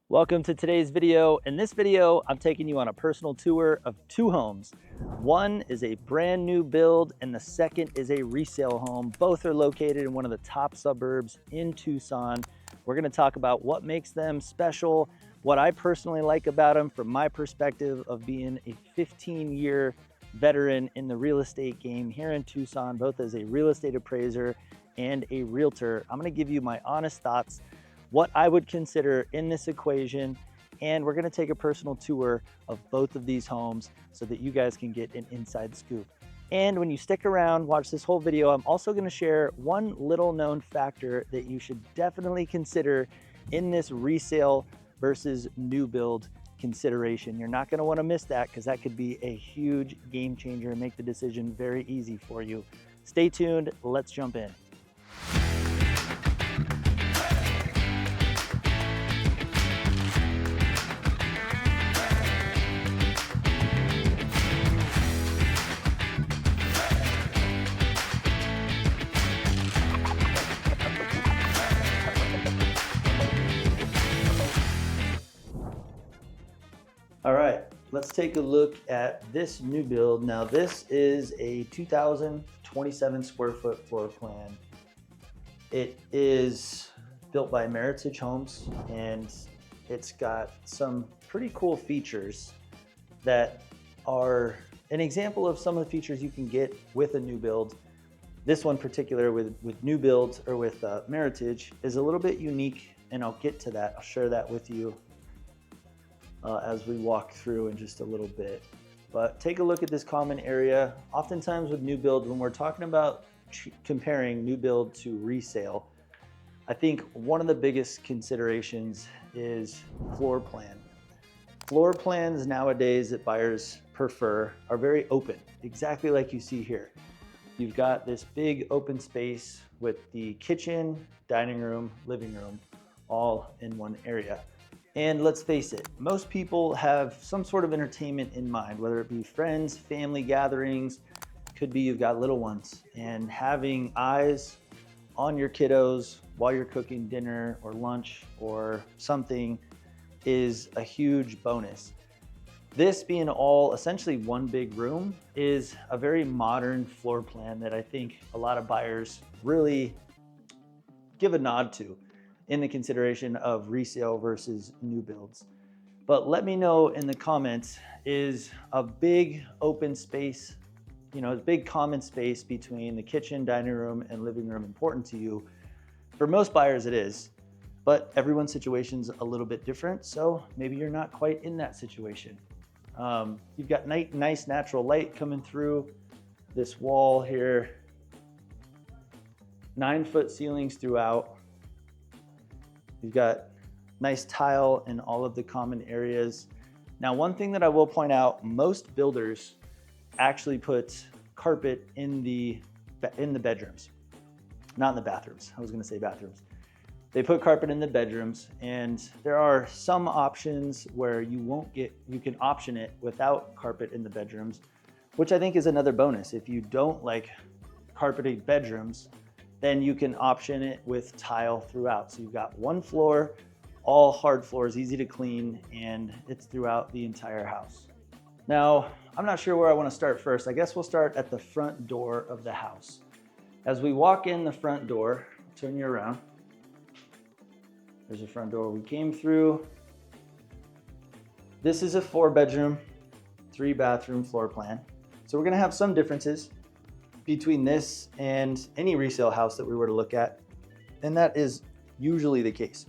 Welcome to today's video. In this video, I'm taking you on a personal tour of two homes. One is a brand new build and the second is a resale home. Both are located in one of the top suburbs in Tucson. We're gonna talk about what makes them special, what I personally like about them from my perspective of being a 15-year veteran in the real estate game here in Tucson, both as a real estate appraiser and a realtor. I'm gonna give you my honest thoughts, what I would consider in this equation, and we're gonna take a personal tour of both of these homes so that you guys can get an inside scoop. And when you stick around, watch this whole video, I'm also gonna share one little known factor that you should definitely consider in this resale versus new build consideration. You're not gonna wanna miss that because that could be a huge game changer and make the decision very easy for you. Stay tuned, let's jump in. All right, let's take a look at this new build. Now this is a 2,027 square foot floor plan. It is built by Meritage Homes and it's got some pretty cool features that are an example of some of the features you can get with a new build. This one particular with new builds or with Meritage is a little bit unique, and I'll get to that. I'll share that with you as we walk through in just a little bit. But take a look at this common area. Oftentimes with new build, when we're talking about comparing new build to resale, I think one of the biggest considerations is floor plan. Floor plans nowadays that buyers prefer are very open, exactly like you see here. You've got this big open space with the kitchen, dining room, living room, all in one area. And let's face it, most people have some sort of entertainment in mind, whether it be friends, family gatherings, could be you've got little ones, and having eyes on your kiddos while you're cooking dinner or lunch or something is a huge bonus. This being all essentially one big room is a very modern floor plan that I think a lot of buyers really give a nod to in the consideration of resale versus new builds. But let me know in the comments, is a big open space, a big common space between the kitchen, dining room, and living room important to you? For most buyers it is, but everyone's situation's a little bit different, so maybe you're not quite in that situation. You've got nice natural light coming through this wall here, 9-foot ceilings throughout. You've got nice tile in all of the common areas. Now, one thing that I will point out, most builders actually put carpet in the bedrooms, not in the bathrooms. I was gonna say bathrooms. They put carpet in the bedrooms, and there are some options where you can option it without carpet in the bedrooms, which I think is another bonus. If you don't like carpeted bedrooms, then you can option it with tile throughout. So you've got one floor, all hard floors, easy to clean, and it's throughout the entire house. Now, I'm not sure where I want to start first. I guess we'll start at the front door of the house. As we walk in the front door, I'll turn you around. There's the front door we came through. This is a 4-bedroom, 3-bathroom floor plan. So we're gonna have some differences between this and any resale house that we were to look at. And that is usually the case.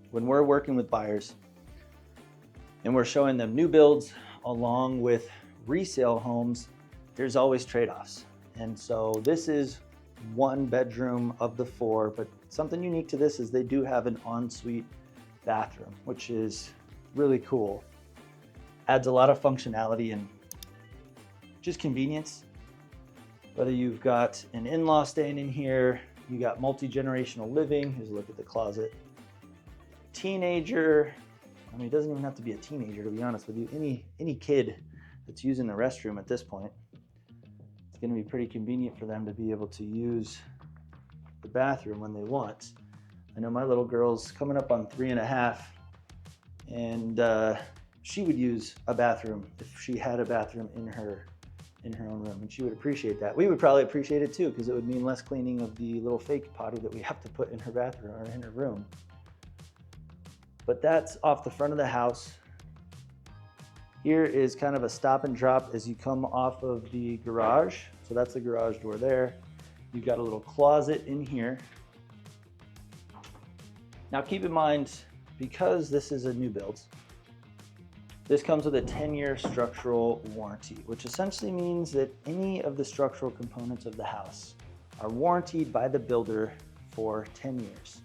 When we're working with buyers and we're showing them new builds along with resale homes, there's always trade-offs. And so this is 1 bedroom of the 4, but something unique to this is they do have an ensuite bathroom, which is really cool. Adds a lot of functionality and just convenience. Whether you've got an in-law staying in here, you got multi-generational living. Here's a look at the closet. Teenager, I mean, it doesn't even have to be a teenager, to be honest with you. Any kid that's using the restroom at this point, it's gonna be pretty convenient for them to be able to use the bathroom when they want. I know my little girl's coming up on 3.5. and she would use a bathroom if she had a bathroom in her own room, and she would appreciate that. We would probably appreciate it too, because it would mean less cleaning of the little fake potty that we have to put in her bathroom or in her room. But that's off the front of the house. Here is kind of a stop and drop as you come off of the garage. So that's the garage door there. You've got a little closet in here. Now keep in mind, because this is a new build, this comes with a 10-year structural warranty, which essentially means that any of the structural components of the house are warranted by the builder for 10 years.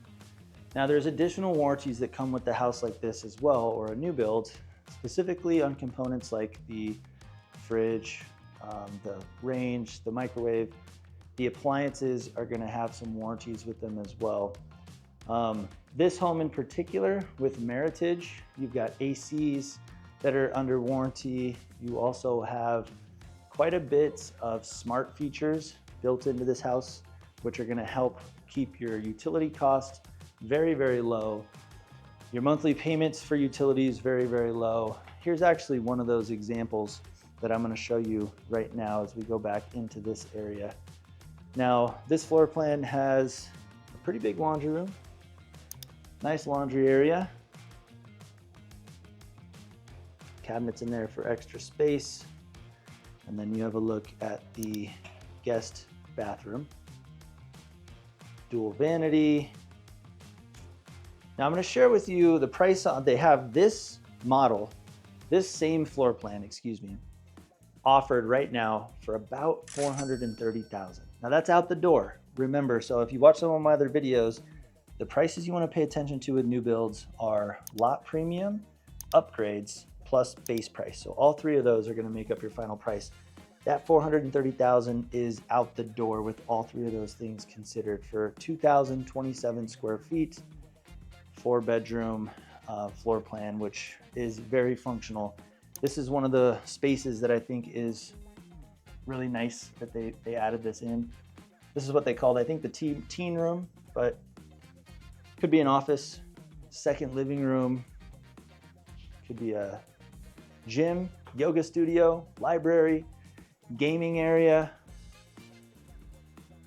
Now there's additional warranties that come with the house like this as well, or a new build, specifically on components like the fridge, the range, the microwave. The appliances are going to have some warranties with them as well. This home in particular with Meritage, you've got ACs that are under warranty. You also have quite a bit of smart features built into this house, which are going to help keep your utility costs very, very low. Your monthly payments for utilities very, very low. Here's actually one of those examples that I'm going to show you right now as we go back into this area. Now, this floor plan has a pretty big laundry room, nice laundry area, cabinets in there for extra space, and then you have a look at the guest bathroom, dual vanity. Now I'm going to share with you the price on, they have this model, this same floor plan, excuse me, offered right now for about $430,000. Now that's out the door. Remember, so if you watch some of my other videos, the prices you want to pay attention to with new builds are lot premium, upgrades, plus base price. So all three of those are going to make up your final price. That $430,000 is out the door with all three of those things considered for 2,027 square feet, 4-bedroom floor plan, which is very functional. This is one of the spaces that I think is really nice that they added this in. This is what they called, I think, the teen room, but could be an office, second living room, could be a gym, yoga studio, library, gaming area.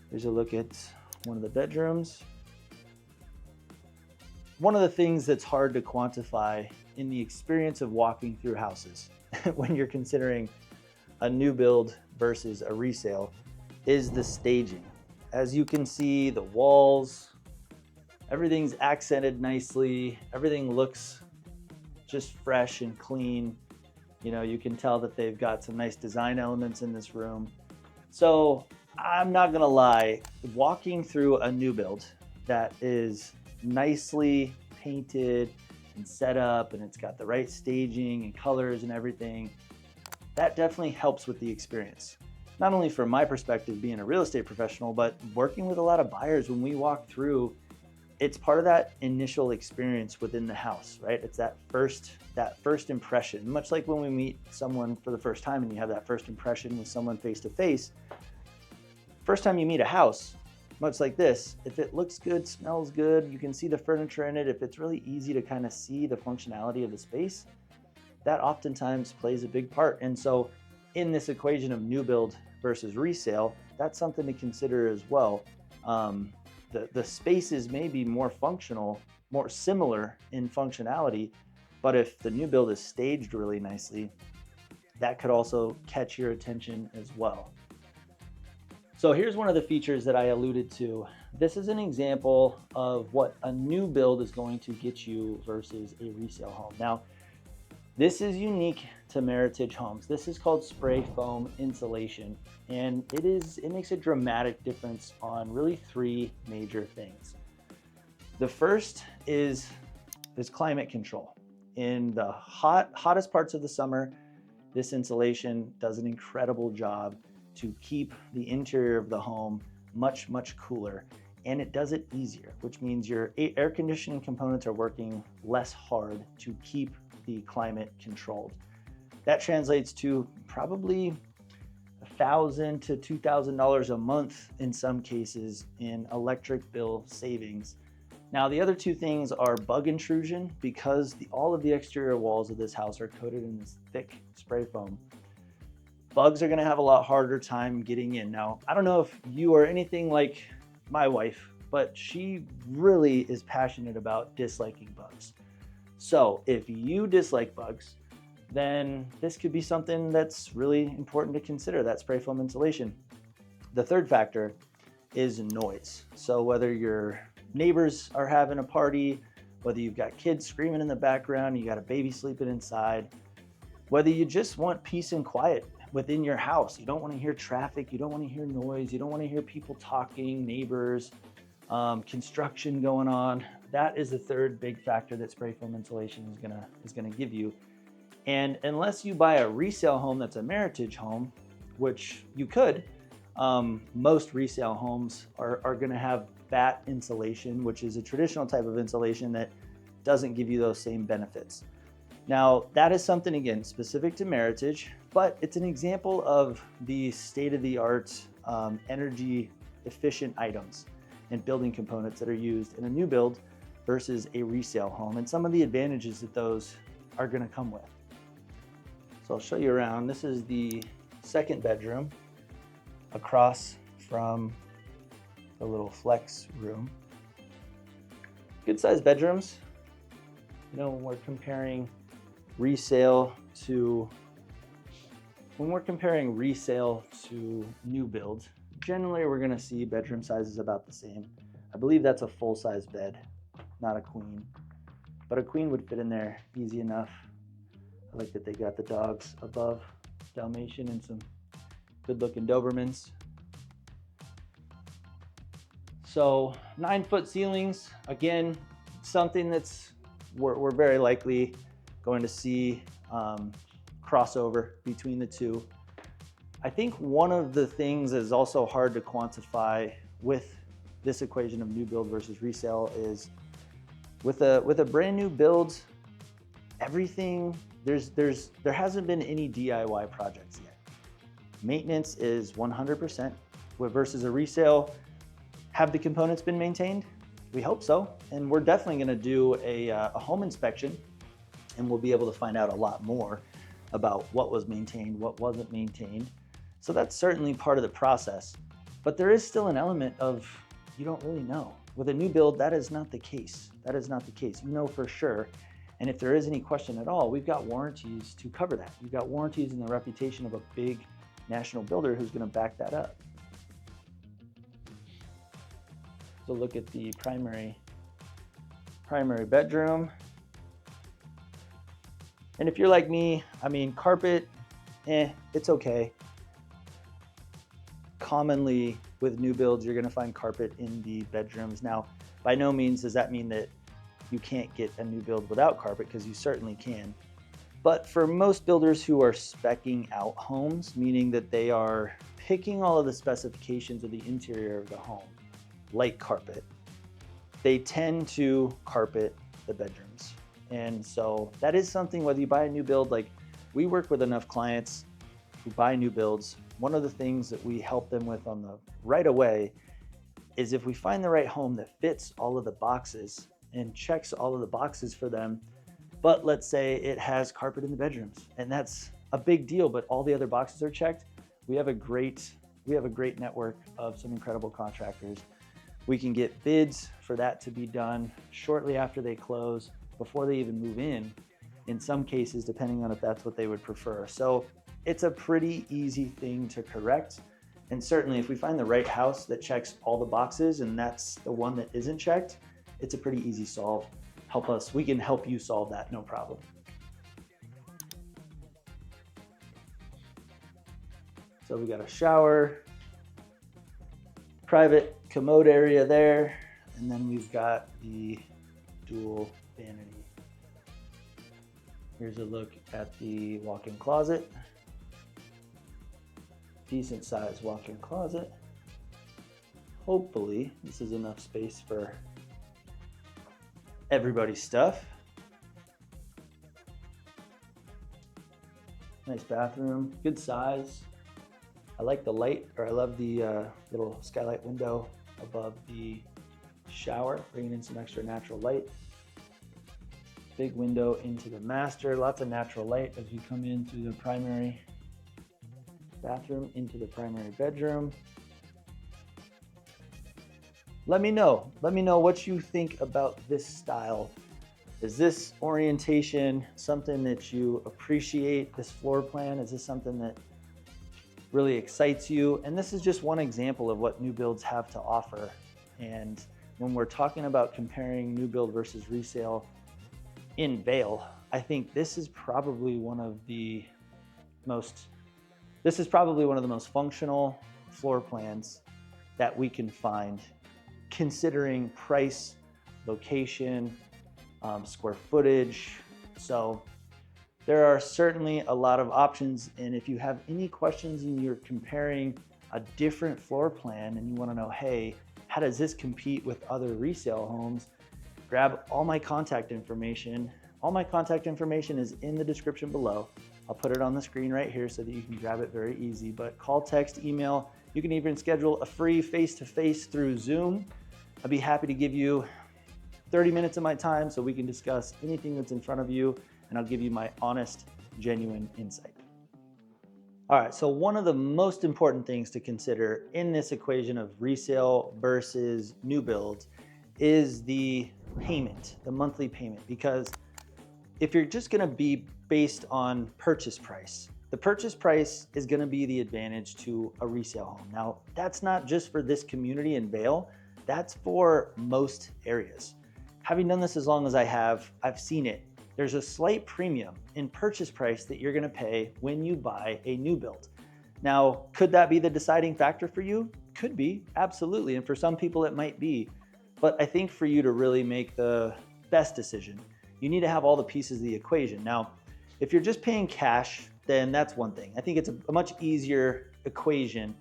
Here's a look at one of the bedrooms. One of the things that's hard to quantify in the experience of walking through houses when you're considering a new build versus a resale is the staging. As you can see, the walls, everything's accented nicely. Everything looks just fresh and clean. You know, you can tell that they've got some nice design elements in this room. So I'm not gonna lie, walking through a new build that is nicely painted and set up and it's got the right staging and colors and everything, that definitely helps with the experience. Not only from my perspective being a real estate professional, but working with a lot of buyers when we walk through, it's part of that initial experience within the house, right? It's that first impression, much like when we meet someone for the first time and you have that first impression with someone face to face. First time you meet a house, much like this, if it looks good, smells good, you can see the furniture in it, if it's really easy to kind of see the functionality of the space, that oftentimes plays a big part. And so in this equation of new build versus resale, that's something to consider as well. The spaces may be more functional, more similar in functionality, but if the new build is staged really nicely, that could also catch your attention as well. So here's one of the features that I alluded to. This is an example of what a new build is going to get you versus a resale home. Now, this is unique to Meritage Homes. This is called spray foam insulation, and it makes a dramatic difference on really three major things. The first is climate control. In the hottest parts of the summer, this insulation does an incredible job to keep the interior of the home much, much cooler, and it does it easier, which means your air conditioning components are working less hard to keep the climate controlled. That translates to probably $1,000 to $2,000 a month in some cases in electric bill savings Now, the other two things are bug intrusion, because all of the exterior walls of this house are coated in this thick spray foam. Bugs are gonna have a lot harder time getting in. Now, I don't know if you are anything like my wife, but she really is passionate about disliking bugs. So if you dislike bugs, then this could be something that's really important to consider, that spray foam insulation. The third factor is noise. So whether your neighbors are having a party, whether you've got kids screaming in the background, you got a baby sleeping inside, whether you just want peace and quiet within your house, you don't want to hear traffic, you don't want to hear noise, you don't want to hear people talking, neighbors, construction going on. That is the third big factor that spray foam insulation is gonna give you. And unless you buy a resale home that's a Meritage home, which you could, most resale homes are gonna have batt insulation, which is a traditional type of insulation that doesn't give you those same benefits. Now, that is something, again, specific to Meritage, but it's an example of the state-of-the-art energy efficient items and building components that are used in a new build versus a resale home, and some of the advantages that those are gonna come with. So I'll show you around. This is the second bedroom across from the little flex room. Good sized bedrooms. You know, when we're comparing resale to new builds, generally we're gonna see bedroom sizes about the same. I believe that's a full-size bed, not a queen, but a queen would fit in there easy enough. I like that they got the dogs above, Dalmatian and some good-looking Dobermans. So 9-foot ceilings, again, something that's we're very likely going to see crossover between the two. I think one of the things that is also hard to quantify with this equation of new build versus resale is with a brand new build, everything there hasn't been any DIY projects yet. Maintenance is 100%, versus a resale. Have the components been maintained? We hope so, and we're definitely going to do a home inspection, and we'll be able to find out a lot more about what was maintained, what wasn't maintained. So that's certainly part of the process, but there is still an element of you don't really know. With a new build, that is not the case. That is not the case. You know for sure. And if there is any question at all, we've got warranties to cover that. We've got warranties and the reputation of a big national builder who's going to back that up. So look at the primary bedroom. And if you're like me, I mean, carpet, it's okay. Commonly with new builds, you're gonna find carpet in the bedrooms. Now, by no means does that mean that you can't get a new build without carpet, because you certainly can. But for most builders who are speccing out homes, meaning that they are picking all of the specifications of the interior of the home, like carpet, they tend to carpet the bedrooms. And so that is something, whether you buy a new build, like we work with enough clients who buy new builds, one of the things that we help them with on the right away is if we find the right home that fits all of the boxes and checks all of the boxes for them, but let's say it has carpet in the bedrooms, and that's a big deal, but all the other boxes are checked, we have a great network of some incredible contractors. We can get bids for that to be done shortly after they close, before they even move in some cases, depending on if that's what they would prefer. So it's a pretty easy thing to correct. And certainly if we find the right house that checks all the boxes and that's the one that isn't checked, it's a pretty easy solve. We can help you solve that, no problem. So we got a shower, private commode area there, and then we've got the dual vanity. Here's a look at the walk-in closet. Decent sized walk-in closet. Hopefully this is enough space for everybody's stuff. Nice bathroom, good size. I like the light, or I love the little skylight window above the shower, bringing in some extra natural light. Big window into the master, lots of natural light as you come in through the primary bathroom into the primary bedroom. Let me know what you think about this style. Is this orientation something that you appreciate, this floor plan? Is this something that really excites you? And this is just one example of what new builds have to offer. And when we're talking about comparing new build versus resale in Vail, I think this is probably one of the most functional floor plans that we can find, considering price, location, square footage. So there are certainly a lot of options. And if you have any questions and you're comparing a different floor plan and you want to know, hey, how does this compete with other resale homes? Grab all my contact information. All my contact information is in the description below. I'll put it on the screen right here so that you can grab it very easy. But call, text, email. You can even schedule a free face-to-face through Zoom. I'd be happy to give you 30 minutes of my time so we can discuss anything that's in front of you, and I'll give you my honest, genuine insight. All right, so one of the most important things to consider in this equation of resale versus new build is the payment, the monthly payment, because if you're just gonna be based on purchase price, the purchase price is gonna be the advantage to a resale home. Now, that's not just for this community in Vail, that's for most areas. Having done this as long as I have, I've seen it. There's a slight premium in purchase price that you're gonna pay when you buy a new build. Now, could that be the deciding factor for you? Could be, absolutely. And for some people it might be. But I think for you to really make the best decision, you need to have all the pieces of the equation. Now, if you're just paying cash, then that's one thing. I think it's a much easier equation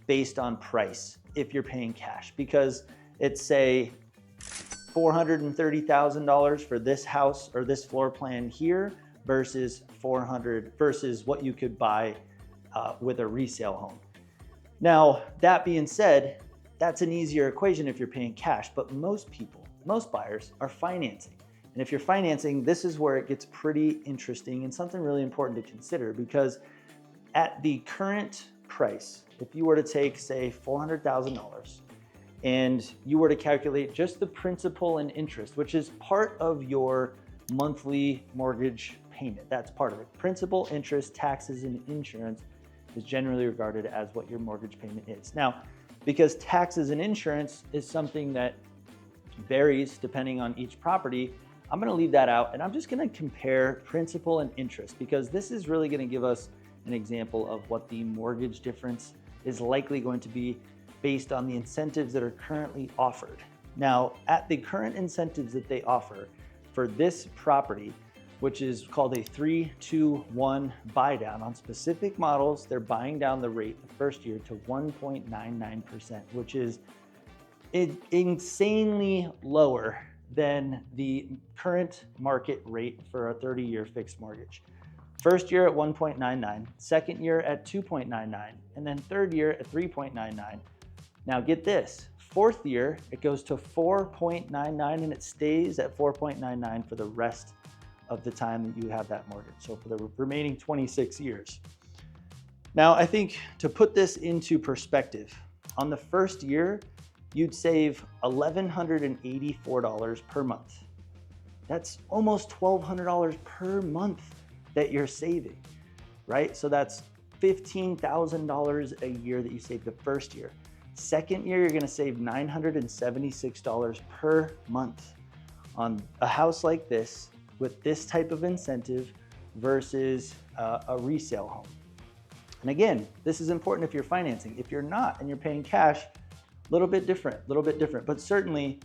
based on price if you're paying cash, because it's, say, $430,000 for this house or this floor plan here versus what you could buy with a resale home. Now, that being said, that's an easier equation if you're paying cash, but most buyers are financing. And if you're financing, this is where it gets pretty interesting and something really important to consider, because at the current price, if you were to take, say, $400,000 and you were to calculate just the principal and interest, which is part of your monthly mortgage payment, that's part of it. Principal, interest, taxes, and insurance is generally regarded as what your mortgage payment is. Now, because taxes and insurance is something that varies depending on each property, I'm gonna leave that out and I'm just gonna compare principal and interest, because this is really gonna give us an example of what the mortgage difference is likely going to be based on the incentives that are currently offered. Now, at the current incentives that they offer for this property, which is called a 3-2-1 buy down on specific models, they're buying down the rate the first year to 1.99%, which is insanely lower than the current market rate for a 30-year fixed mortgage. First year at 1.99, second year at 2.99, and then third year at 3.99. Now get this, fourth year, it goes to 4.99 and it stays at 4.99 for the rest of the time that you have that mortgage. So for the remaining 26 years. Now, I think to put this into perspective, on the first year, you'd save $1,184 per month. That's almost $1,200 per month that you're saving, right? So that's $15,000 a year that you save the first year. Second year, you're gonna save $976 per month on a house like this with this type of incentive versus a resale home. And again, this is important if you're financing. If you're not and you're paying cash, a little bit different. But certainly,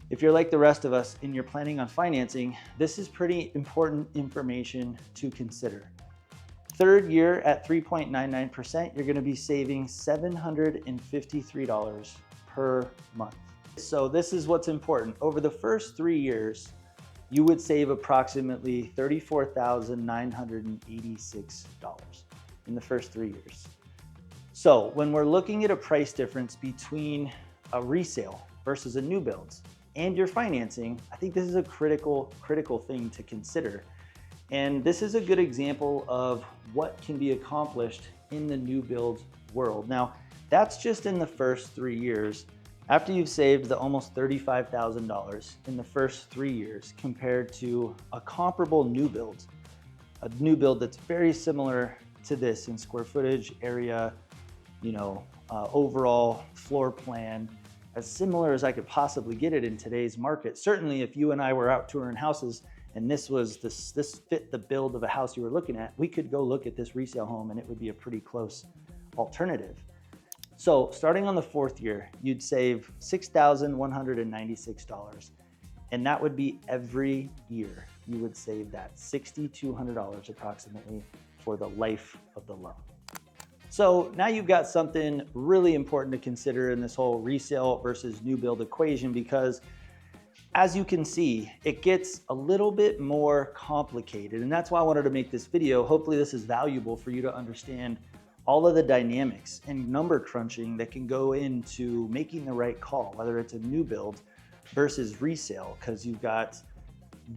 if you're like the rest of us and you're planning on financing, this is pretty important information to consider. Third year at 3.99%, you're gonna be saving $753 per month. So this is what's important. Over the first 3 years, you would save approximately $34,986 in the first 3 years. So when we're looking at a price difference between a resale versus a new build and your financing, I think this is a critical thing to consider. And this is a good example of what can be accomplished in the new build world. Now, that's just in the first 3 years. After you've saved the almost $35,000 in the first 3 years compared to a comparable new build, a new build that's very similar to this in square footage, area, overall floor plan, as similar as I could possibly get it in today's market. Certainly if you and I were out touring houses and this fit the build of a house you were looking at, we could go look at this resale home and it would be a pretty close alternative. So starting on the 4th year, you'd save $6,196. And that would be every year. You would save that $6,200 approximately for the life of the loan. So now you've got something really important to consider in this whole resale versus new build equation, because as you can see, it gets a little bit more complicated. And that's why I wanted to make this video. Hopefully this is valuable for you to understand all of the dynamics and number crunching that can go into making the right call, whether it's a new build versus resale, because you've got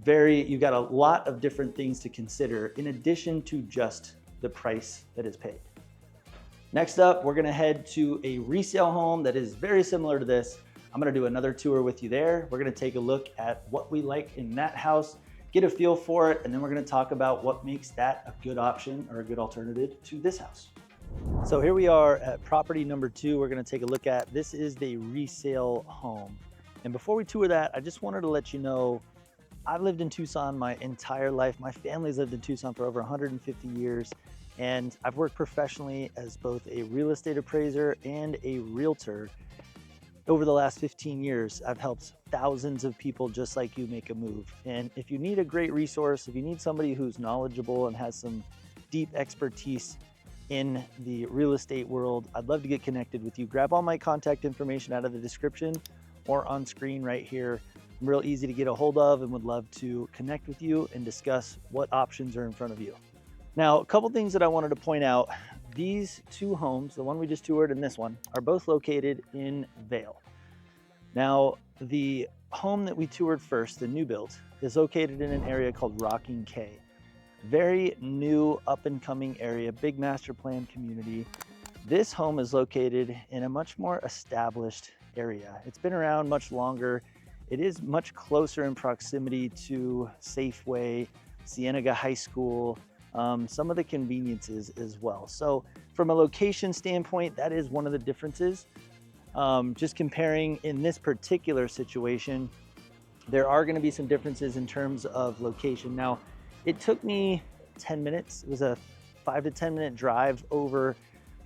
a lot of different things to consider in addition to just the price that is paid. Next up, we're gonna head to a resale home that is very similar to this. I'm gonna do another tour with you there. We're gonna take a look at what we like in that house, get a feel for it, and then we're gonna talk about what makes that a good option or a good alternative to this house. So here we are at property number 2 we're gonna take a look at. This is the resale home. And before we tour that, I just wanted to let you know, I've lived in Tucson my entire life. My family's lived in Tucson for over 150 years. And I've worked professionally as both a real estate appraiser and a realtor. Over the last 15 years, I've helped thousands of people just like you make a move. And if you need a great resource, if you need somebody who's knowledgeable and has some deep expertise in the real estate world, I'd love to get connected with you. Grab all my contact information out of the description or on screen right here. I'm real easy to get a hold of and would love to connect with you and discuss what options are in front of you. Now, a couple things that I wanted to point out. These 2 homes, the one we just toured and this one, are both located in Vail. Now, the home that we toured first, the new build, is located in an area called Rocking K. Very new, up and coming area, big master plan community. This home is located in a much more established area. It's been around much longer. It is much closer in proximity to Safeway, Cienega High School, some of the conveniences as well. So from a location standpoint, that is one of the differences. Just comparing in this particular situation, there are going to be some differences in terms of location. Now, it took me 10 minutes. It was a 5 to 10 minute drive over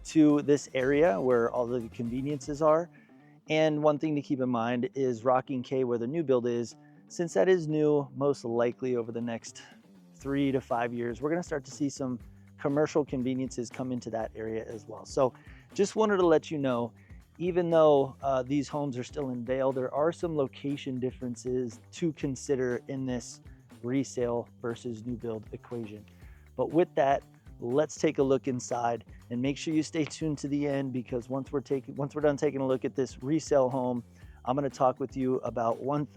to this area where all the conveniences are. And one thing to keep in mind is Rocking K, where the new build is, since that is new, most likely over the next 3 to 5 years, we're gonna start to see some commercial conveniences come into that area as well. So just wanted to let you know, even though these homes are still in Vail, there are some location differences to consider in this resale versus new build equation. But with that, let's take a look inside and make sure you stay tuned to the end, because once we're done taking a look at this resale home, I'm gonna talk with you about one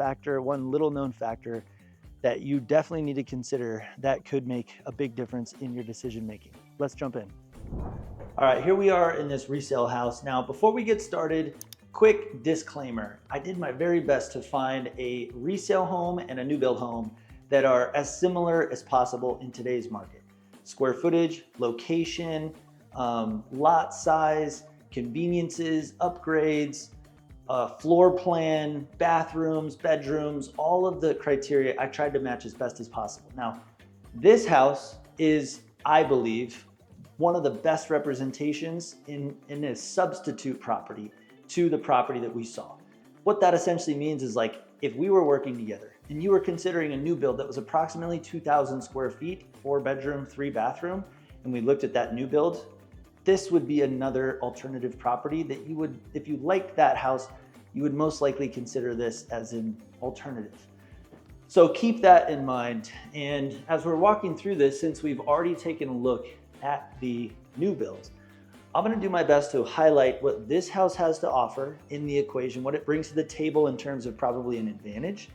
little known factor that you definitely need to consider that could make a big difference in your decision making. Let's jump in. All right, here we are in this resale house. Now, before we get started, quick disclaimer. I did my very best to find a resale home and a new build home that are as similar as possible in today's market. Square footage, location, lot size, conveniences, upgrades, floor plan, bathrooms, bedrooms, all of the criteria I tried to match as best as possible. Now, this house is, I believe, one of the best representations in a substitute property to the property that we saw. What that essentially means is, like, if we were working together and you were considering a new build that was approximately 2,000 square feet, 4 bedroom, 3 bathroom, and we looked at that new build, this would be another alternative property that you would, if you liked that house, you would most likely consider this as an alternative. So keep that in mind. And as we're walking through this, since we've already taken a look at the new build, I'm gonna do my best to highlight what this house has to offer in the equation, what it brings to the table in terms of probably an advantage.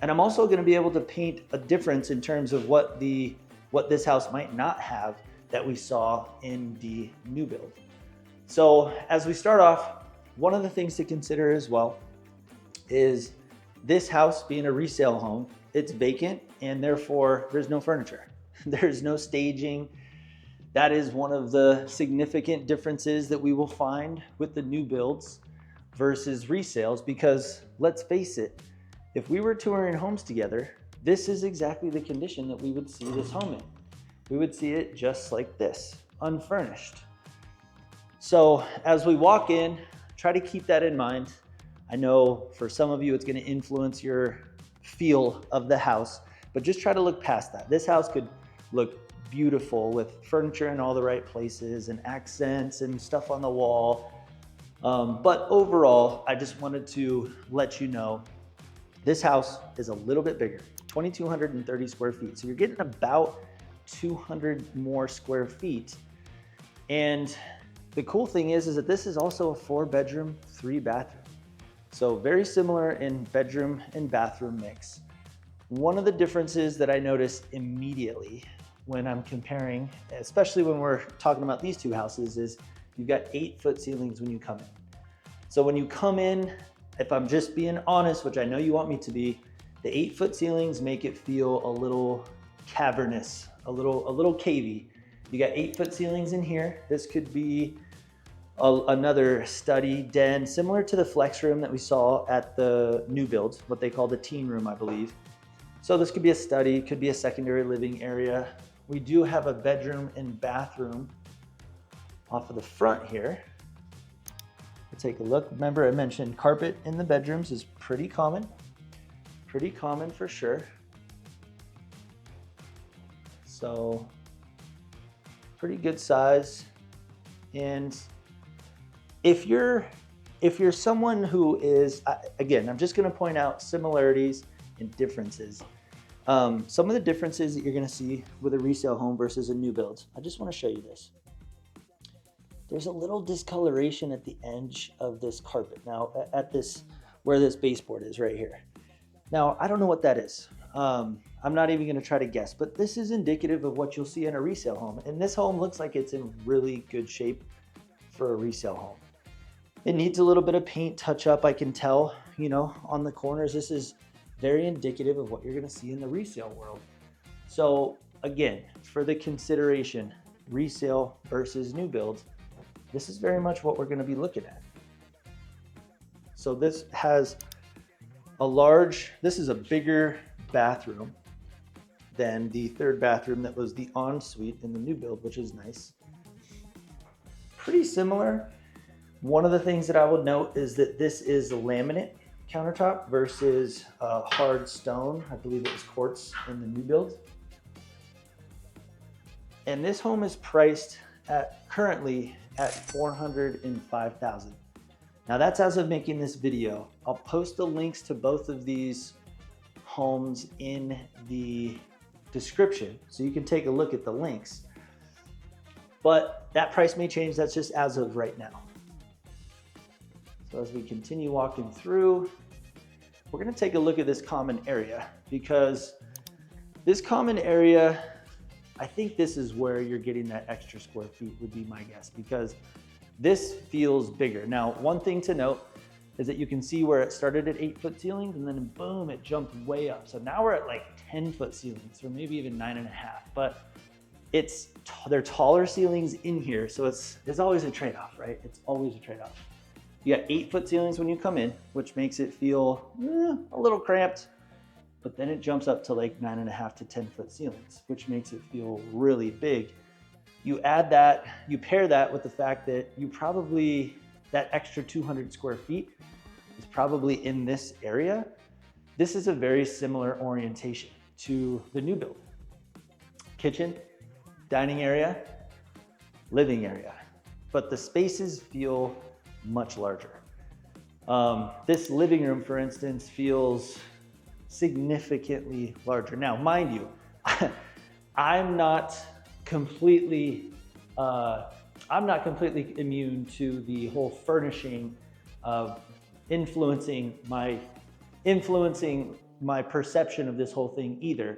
And I'm also gonna be able to paint a difference in terms of what this house might not have that we saw in the new build. So as we start off, one of the things to consider as well is this house being a resale home, it's vacant and therefore there's no furniture. There's no staging. That is one of the significant differences that we will find with the new builds versus resales, because let's face it, if we were touring homes together, this is exactly the condition that we would see this home in. We would see it just like this, unfurnished. So as we walk in, try to keep that in mind. I know for some of you, it's going to influence your feel of the house, but just try to look past that. This house could look beautiful with furniture in all the right places and accents and stuff on the wall. But overall, I just wanted to let you know, this house is a little bit bigger, 2,230 square feet. So you're getting about 200 more square feet. And the cool thing is that this is also a 4-bedroom, 3-bathroom. So very similar in bedroom and bathroom mix. One of the differences that I noticed immediately when I'm comparing, especially when we're talking about these two houses, is you've got 8-foot ceilings when you come in. So when you come in, if I'm just being honest, which I know you want me to be, the 8-foot ceilings make it feel a little cavernous, a little cavey. You got 8-foot ceilings in here. This could be another study den, similar to the flex room that we saw at the new build, what they call the teen room, I believe. So this could be a study, could be a secondary living area. We do have a bedroom and bathroom off of the front here. Let's take a look. Remember, I mentioned carpet in the bedrooms is pretty common for sure. So pretty good size. And if you're someone who is, again, I'm just going to point out similarities and differences. Some of the differences that you're going to see with a resale home versus a new build. I just want to show you this. There's a little discoloration at the edge of this carpet. Now, at this, where this baseboard is right here. Now, I don't know what that is. I'm not even going to try to guess, but this is indicative of what you'll see in a resale home. And this home looks like it's in really good shape for a resale home. It needs a little bit of paint touch up, I can tell, you know, on the corners. This is very indicative of what you're going to see in the resale world. So again, for the consideration, resale versus new builds, this is very much what we're going to be looking at. So this has this is a bigger bathroom than the 3rd bathroom that was the ensuite in the new build, which is nice. Pretty similar. One of the things that I would note is that this is a laminate countertop versus hard stone. I believe it was quartz in the new build. And this home is priced currently at $405,000. Now that's as of making this video. I'll post the links to both of these homes in the description so you can take a look at the links. But that price may change. That's just as of right now. So as we continue walking through, we're going to take a look at this common area, because this common area, I think this is where you're getting that extra square feet, would be my guess, because this feels bigger. Now, one thing to note is that you can see where it started at 8-foot ceilings and then boom, it jumped way up. So now we're at like 10-foot ceilings, or maybe even 9.5, but they're taller ceilings in here. So there's always a trade-off, right? It's always a trade-off. You got 8-foot ceilings when you come in, which makes it feel a little cramped, but then it jumps up to like 9.5 to 10-foot ceilings, which makes it feel really big. You pair that with the fact that that extra 200 square feet is probably in this area. This is a very similar orientation to the new build. Kitchen, dining area, living area, but the spaces feel much larger. This living room, for instance, feels significantly larger. Now, mind you, I'm not completely, I I'm not completely immune to the whole furnishing of influencing my perception of this whole thing either.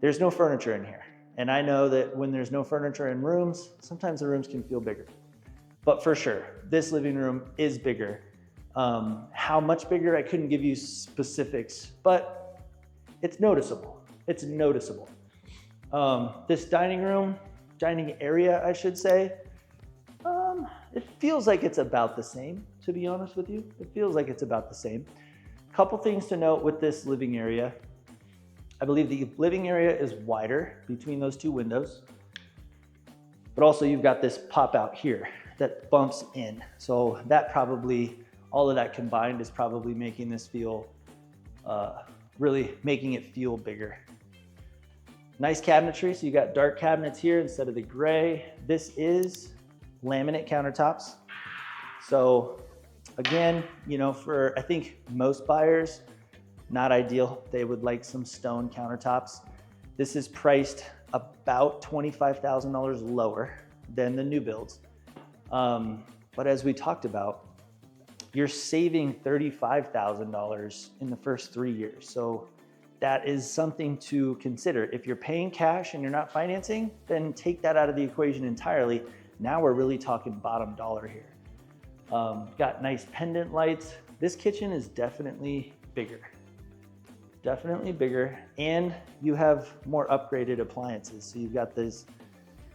There's no furniture in here. And I know that when there's no furniture in rooms, sometimes the rooms can feel bigger. But for sure, this living room is bigger. How much bigger, I couldn't give you specifics, but it's noticeable. It's noticeable. This dining area, I should say, it feels like it's about the same, to be honest with you. It feels like it's about the same. Couple things to note with this living area. I believe the living area is wider between those two windows, but also you've got this pop out here that bumps in. So that probably, all of that combined is probably making this feel, really making it feel bigger. Nice cabinetry, so you got dark cabinets here instead of the gray. This is laminate countertops. So again, you know, for I think most buyers, not ideal. They would like some stone countertops. This is priced about $25,000 lower than the new builds. But as we talked about, you're saving $35,000 in the first 3 years. So that is something to consider. If you're paying cash and you're not financing, then take that out of the equation entirely. Now we're really talking bottom dollar here. Got nice pendant lights. This kitchen is definitely bigger. Definitely bigger. And you have more upgraded appliances. So you've got these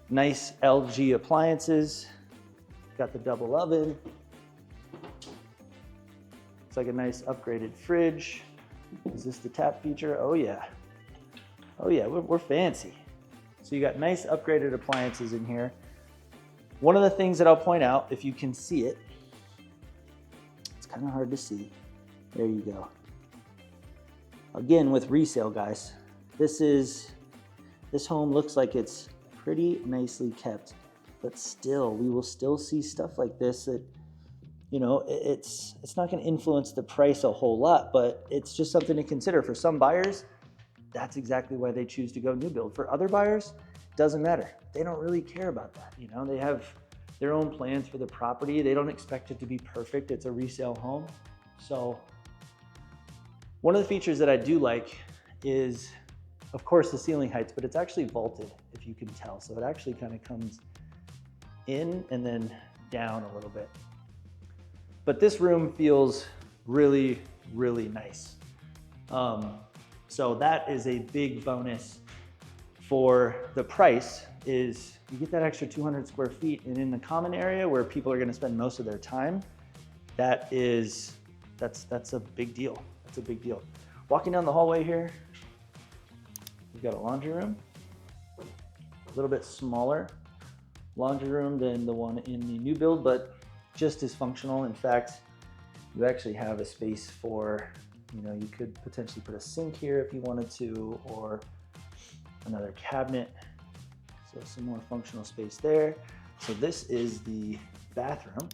nice LG appliances. Got the double oven. It's like a nice upgraded fridge. Is this the tap feature? Oh yeah. Oh yeah, we're fancy. So you got nice upgraded appliances in here. One of the things that I'll point out, if you can see it, it's kind of hard to see. There you go. Again, with resale, guys, this home looks like it's pretty nicely kept, but still, we will still see stuff like this that, you know, it's not going to influence the price a whole lot, but it's just something to consider. For some buyers, that's exactly why they choose to go new build. For other buyers, doesn't matter. They don't really care about that. You know, they have their own plans for the property. They don't expect it to be perfect. It's a resale home. So one of the features that I do like is, of course, the ceiling heights, but it's actually vaulted, if you can tell. So it actually kind of comes in and then down a little bit. But this room feels really, really nice. So that is a big bonus for the price, is you get that extra 200 square feet, and in the common area where people are going to spend most of their time, that's a big deal. That's a big deal. Walking down the hallway here, we've got a laundry room, a little bit smaller laundry room than the one in the new build, but just as functional. In fact, you actually have a space for, you know, you could potentially put a sink here if you wanted to, or another cabinet. So some more functional space there. So this is the bathroom,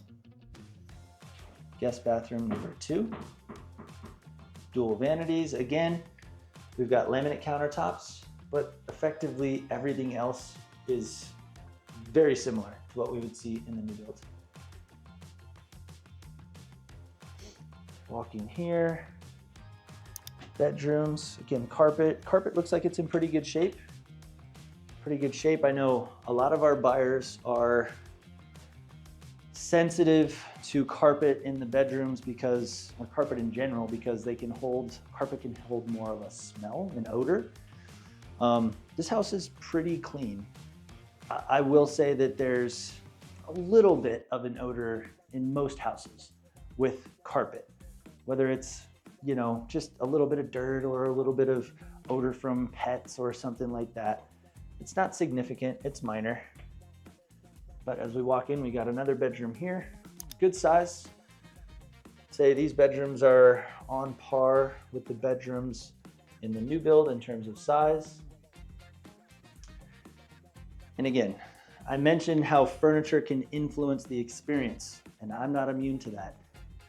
guest bathroom number 2. Dual vanities. Again, we've got laminate countertops, but effectively everything else is very similar to what we would see in the new build. Walking here, bedrooms, again, carpet. Carpet looks like it's in pretty good shape. Pretty good shape. I know a lot of our buyers are sensitive to carpet in the bedrooms because, or carpet in general, because carpet can hold more of a smell, an odor. This house is pretty clean. I will say that there's a little bit of an odor in most houses with carpet, whether it's, you know, just a little bit of dirt or a little bit of odor from pets or something like that. It's not significant, it's minor. But as we walk in, we got another bedroom here. Good size. Say these bedrooms are on par with the bedrooms in the new build in terms of size. And again, I mentioned how furniture can influence the experience, and I'm not immune to that.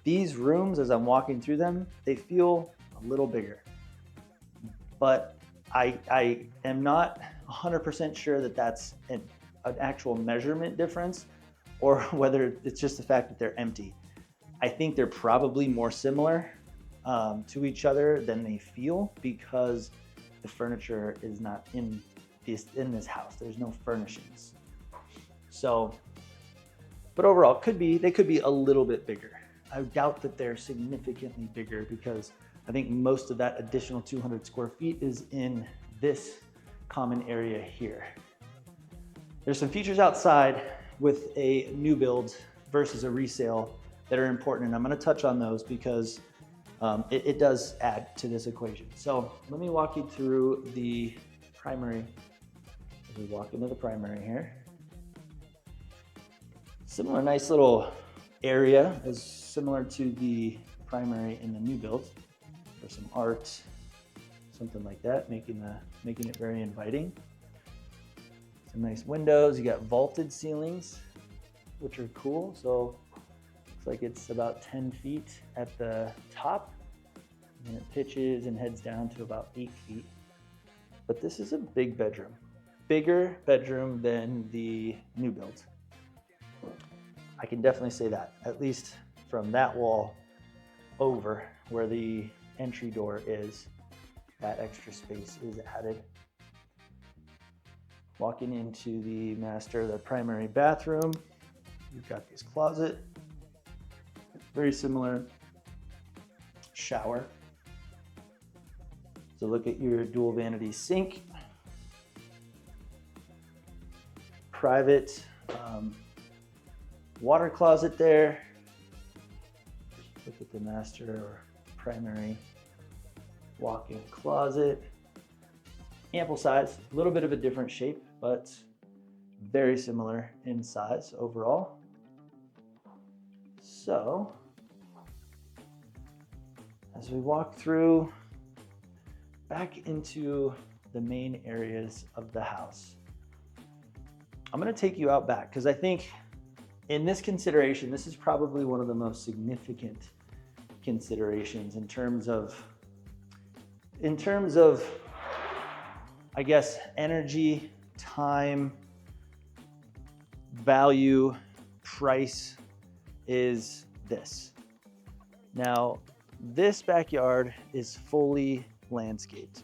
These rooms, as I'm walking through them, they feel a little bigger. But I am not 100% sure that that's an actual measurement difference, or whether it's just the fact that they're empty. I think they're probably more similar to each other than they feel, because the furniture is not in this house. There's no furnishings. So, but overall, they could be a little bit bigger. I doubt that they're significantly bigger, because I think most of that additional 200 square feet is in this common area here. There's some features outside with a new build versus a resale that are important, and I'm going to touch on those because it does add to this equation. So let me walk you through the primary. As we walk into the primary here, similar nice little area, is similar to the primary in the new build. There's some art, something like that, making it very inviting. Some nice windows. You got vaulted ceilings, which are cool. So looks like it's about 10 feet at the top, and it pitches and heads down to about 8 feet. But this is a big bedroom, bigger bedroom than the new build. I can definitely say that, at least from that wall over where the entry door is, that extra space is added. Walking into the primary bathroom, you've got this closet, very similar shower. So look at your dual vanity sink, private water closet there. Look at the master or primary walk-in closet. Ample size, a little bit of a different shape, but very similar in size overall. So as we walk through back into the main areas of the house, I'm going to take you out back, because I think in this consideration, this is probably one of the most significant considerations in terms of, I guess, energy, time, value, price, is this. Now, this backyard is fully landscaped.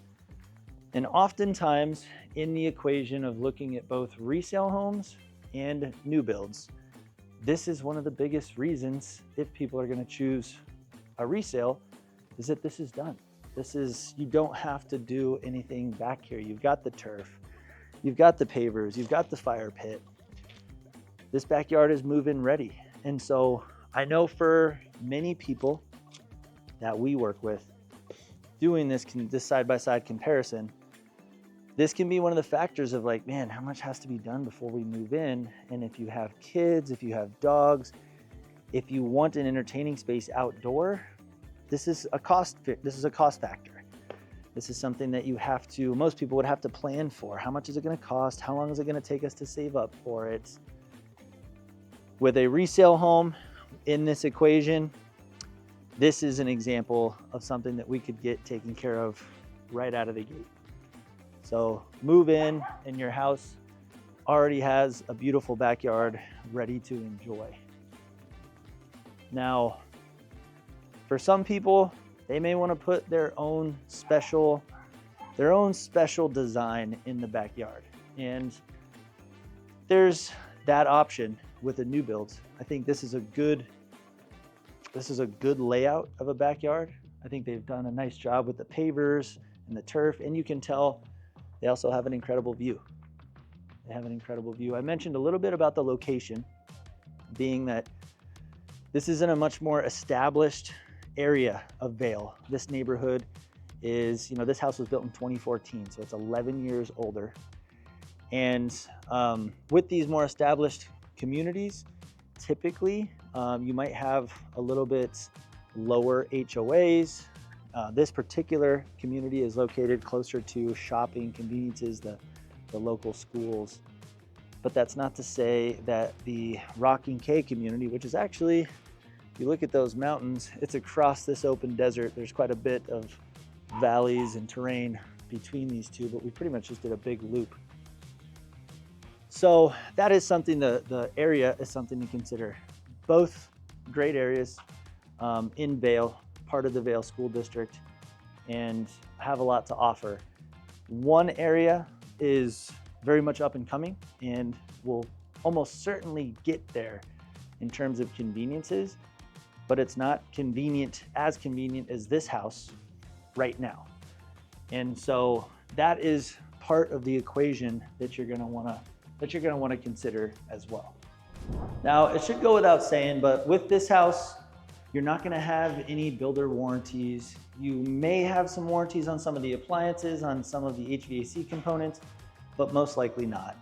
And oftentimes in the equation of looking at both resale homes and new builds, this is one of the biggest reasons, if people are going to choose a resale, is that this is done. You don't have to do anything back here. You've got the turf, you've got the pavers, you've got the fire pit. This backyard is move-in ready. And so I know for many people that we work with, doing this side-by-side comparison, this can be one of the factors of like, man, how much has to be done before we move in? And if you have kids, if you have dogs, if you want an entertaining space outdoor, this is a cost factor. This is something that most people would have to plan for. How much is it going to cost? How long is it going to take us to save up for it? With a resale home in this equation, this is an example of something that we could get taken care of right out of the gate. So move in and your house already has a beautiful backyard ready to enjoy. Now, for some people, they may want to put their own special design in the backyard. And there's that option with a new build. I think this is a good layout of a backyard. I think they've done a nice job with the pavers and the turf, and you can tell they also have an incredible view. I mentioned a little bit about the location, being that this is in a much more established area of Vail. This neighborhood is, this house was built in 2014, so it's 11 years older. And with these more established communities, typically you might have a little bit lower HOAs. This particular community is located closer to shopping, conveniences, the local schools. But that's not to say that the Rocking K community, which is actually, if you look at those mountains, it's across this open desert. There's quite a bit of valleys and terrain between these two, but we pretty much just did a big loop. So that is something, the area is something to consider. Both great areas in Vail, part of the Vail School District, and have a lot to offer. One area is very much up and coming and will almost certainly get there in terms of conveniences, but it's not as convenient as this house right now. And so that is part of the equation that you're gonna wanna consider as well. Now, it should go without saying, but with this house, you're not gonna have any builder warranties. You may have some warranties on some of the appliances, on some of the HVAC components, but most likely not.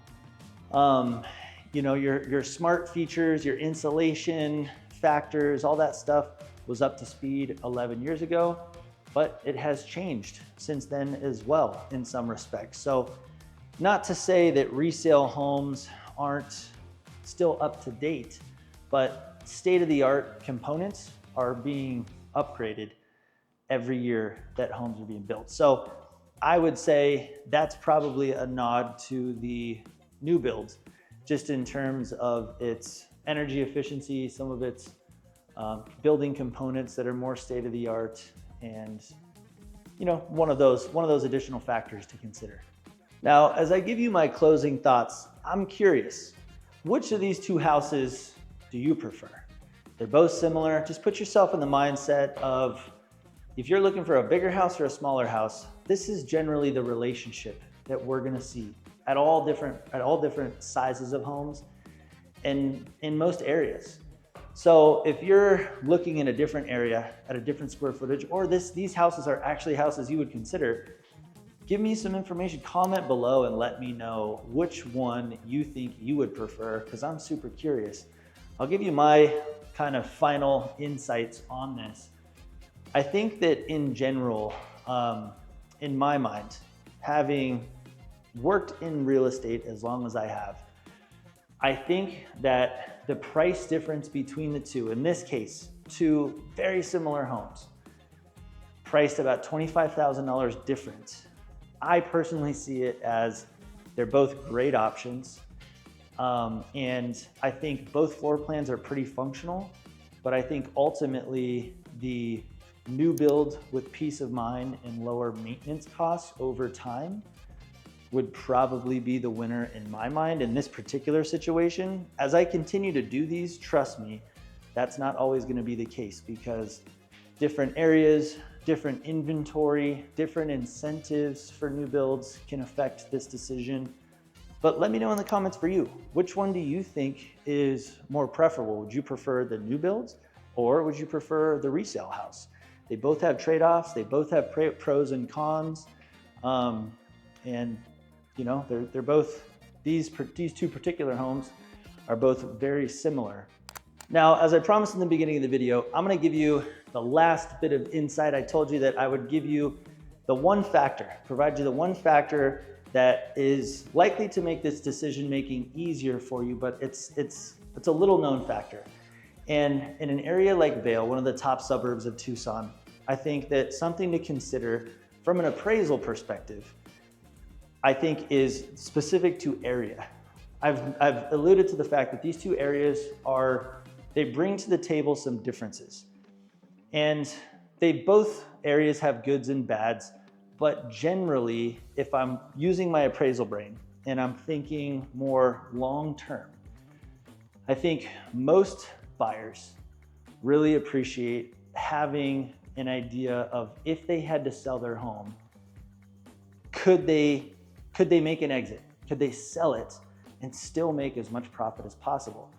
You know, your smart features, your insulation factors, all that stuff was up to speed 11 years ago, but it has changed since then as well in some respects. So not to say that resale homes aren't still up to date, but state-of-the-art components are being upgraded every year that homes are being built. So I would say that's probably a nod to the new builds, just in terms of its energy efficiency, some of its building components that are more state-of-the-art, and you know, one of those additional factors to consider. Now, as I give you my closing thoughts, I'm curious, which of these two houses do you prefer? They're both similar. Just put yourself in the mindset of, if you're looking for a bigger house or a smaller house, this is generally the relationship that we're gonna see at all different sizes of homes and in most areas. So if you're looking in a different area at a different square footage, or these houses are actually houses you would consider, give me some information, comment below and let me know which one you think you would prefer, because I'm super curious. I'll give you my kind of final insights on this. I think that in general, in my mind, having worked in real estate as long as I have, I think that the price difference between the two, in this case, two very similar homes, priced about $25,000 different, I personally see it as they're both great options. And I think both floor plans are pretty functional, but I think ultimately the new build with peace of mind and lower maintenance costs over time would probably be the winner in my mind in this particular situation. As I continue to do these, trust me, that's not always gonna be the case, because different areas, different inventory, different incentives for new builds can affect this decision. But let me know in the comments for you, which one do you think is more preferable? Would you prefer the new builds, or would you prefer the resale house? They both have trade-offs, they both have pros and cons. And you know, they're both, these two particular homes are both very similar. Now, as I promised in the beginning of the video, I'm gonna give you the last bit of insight. I told you that I would give you the one factor, provide you the one factor that is likely to make this decision-making easier for you, but it's a little known factor. And in an area like Vail, one of the top suburbs of Tucson, I think that something to consider from an appraisal perspective, I think is specific to area. I've alluded to the fact that these two areas they bring to the table some differences. And both areas have goods and bads, but generally, if I'm using my appraisal brain and I'm thinking more long-term, I think most buyers really appreciate having an idea of, if they had to sell their home, could they make an exit? Could they sell it and still make as much profit as possible?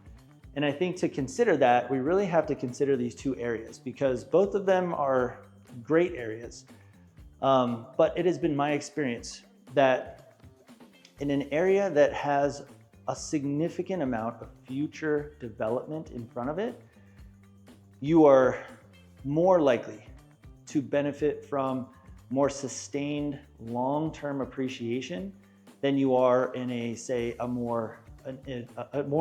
And I think to consider that, we really have to consider these two areas, because both of them are great areas. But it has been my experience that in an area that has a significant amount of future development in front of it, you are more likely to benefit from more sustained long-term appreciation than you are in a more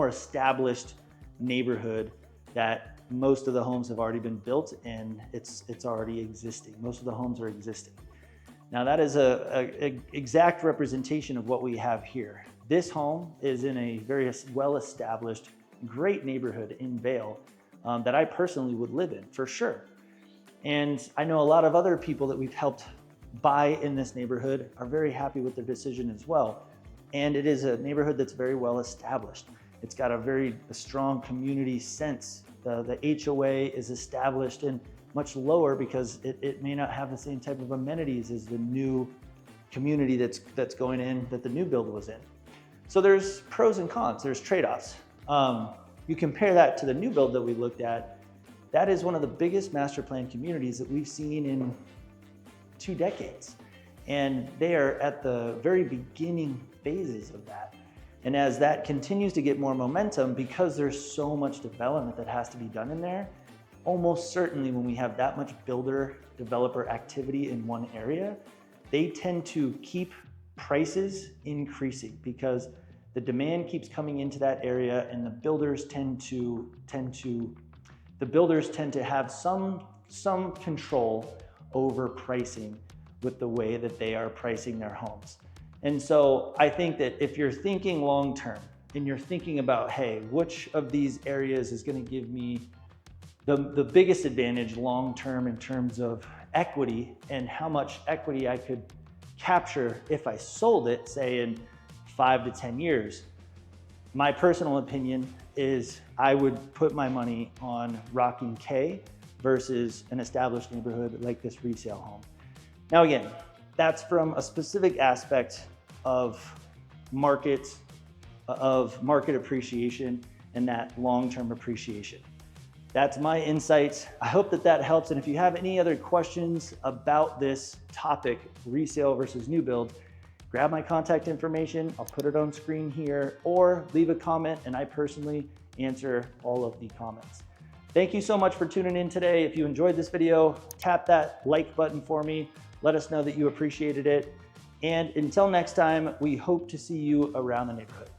established neighborhood that most of the homes have already been built and it's already existing. Most of the homes are existing. Now that is a exact representation of what we have here. This home is in a very well-established, great neighborhood in Vail that I personally would live in for sure. And I know a lot of other people that we've helped buy in this neighborhood are very happy with their decision as well. And it is a neighborhood that's very well established. It's got a very strong community sense. The HOA is established and much lower because it may not have the same type of amenities as the new community that's going in, that the new build was in. So there's pros and cons, there's trade-offs. You compare that to the new build that we looked at, that is one of the biggest master plan communities that we've seen in 2 decades. And they are at the very beginning phases of that. And as that continues to get more momentum, because there's so much development that has to be done in there, almost certainly when we have that much builder developer activity in one area, they tend to keep prices increasing because the demand keeps coming into that area, and the builders tend to have some control over pricing with the way that they are pricing their homes. And so I think that if you're thinking long-term and you're thinking about, hey, which of these areas is going to give me the biggest advantage long-term in terms of equity and how much equity I could capture if I sold it, say in 5 to 10 years, my personal opinion is I would put my money on Rocking K versus an established neighborhood like this resale home. Now again, that's from a specific aspect of market appreciation and that long-term appreciation. That's my insights. I hope that helps. And if you have any other questions about this topic, resale versus new build, grab my contact information. I'll put it on screen here, or leave a comment and I personally answer all of the comments. Thank you so much for tuning in today. If you enjoyed this video, tap that like button for me. Let us know that you appreciated it. And until next time, we hope to see you around the neighborhood.